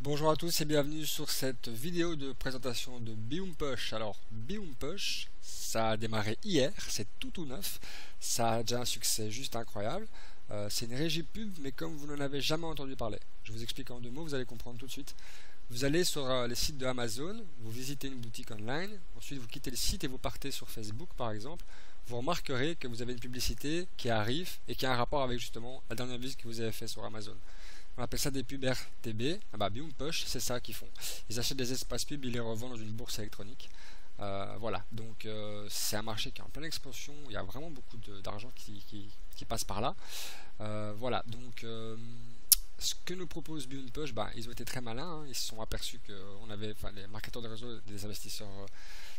Bonjour à tous et bienvenue sur cette vidéo de présentation de Biumpush. Alors Biumpush, ça a démarré hier, c'est tout neuf, ça a déjà un succès juste incroyable. C'est une régie pub, mais comme vous n'en avez jamais entendu parler, je vous explique en deux mots, vous allez comprendre tout de suite. Vous allez sur les sites de Amazon, vous visitez une boutique online, ensuite vous quittez le site et vous partez sur Facebook par exemple. Vous remarquerez que vous avez une publicité qui arrive et qui a un rapport avec justement la dernière visite que vous avez fait sur Amazon. On appelle ça des pubs RTB. Ah bah, Biumpush, c'est ça qu'ils font. Ils achètent des espaces pubs, ils les revendent dans une bourse électronique. Voilà, donc c'est un marché qui est en pleine expansion. Il y a vraiment beaucoup d'argent qui passe par là. Voilà, donc ce que nous propose Biumpush, bah, ils ont été très malins. Ils se sont aperçus qu'on avait, enfin, les marketeurs de réseau, des investisseurs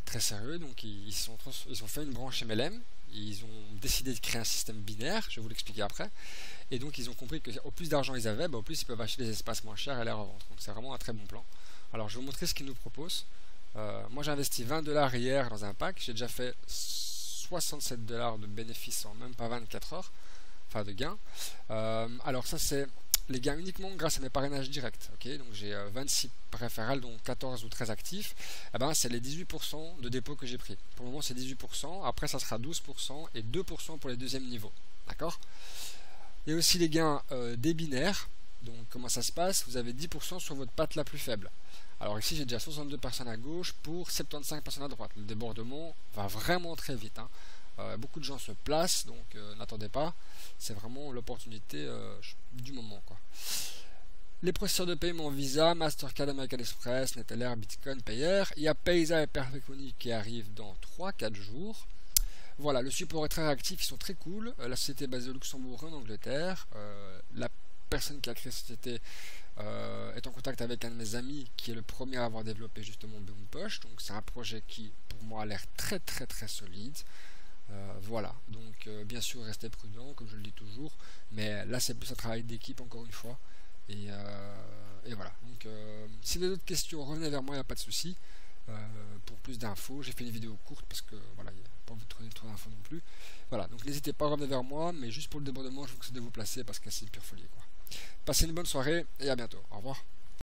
très sérieux. Donc ils ont fait une branche MLM. Ils ont décidé de créer un système binaire. Je vais vous l'expliquer après. Et donc ils ont compris qu'au plus d'argent ils avaient, bah, au plus ils peuvent acheter des espaces moins chers et les revendre. Donc c'est vraiment un très bon plan. Alors je vais vous montrer ce qu'ils nous proposent. Moi j'ai investi 20 dollars hier dans un pack. J'ai déjà fait 67 dollars de bénéfices en même pas 24 heures. Enfin de gains. Alors ça c'est les gains uniquement grâce à mes parrainages directs. Okay, donc j'ai 26 référals, dont 14 ou 13 actifs. Eh ben, c'est les 18% de dépôt que j'ai pris. Pour le moment c'est 18%. Après ça sera 12% et 2% pour les deuxièmes niveaux. D'accord? Il y a aussi les gains des binaires. Donc comment ça se passe? Vous avez 10% sur votre patte la plus faible. Alors ici j'ai déjà 62 personnes à gauche pour 75 personnes à droite. Le débordement va vraiment très vite. Beaucoup de gens se placent, donc n'attendez pas. C'est vraiment l'opportunité du moment, quoi. Les processeurs de paiement Visa, Mastercard, American Express, Neteller, Bitcoin, Payer. Il y a Payza et Perfect Money qui arrivent dans 3-4 jours. Voilà, le support est très réactif, ils sont très cool. La société est basée au Luxembourg en Angleterre. La personne qui a créé cette société est en contact avec un de mes amis qui est le premier à avoir développé justement Biumpush. Donc c'est un projet qui pour moi a l'air très solide. Voilà, donc bien sûr restez prudent comme je le dis toujours, mais là c'est plus un travail d'équipe encore une fois. Et voilà, donc si vous avez d'autres questions revenez vers moi, il n'y a pas de souci. Pour plus d'infos, j'ai fait une vidéo courte parce que voilà, il n'y a pas envie de trouver trop d'infos non plus. Voilà, donc n'hésitez pas à revenir vers moi, mais juste pour le débordement, je vous conseille de vous placer parce que c'est une pure folie, quoi. Passez une bonne soirée et à bientôt. Au revoir.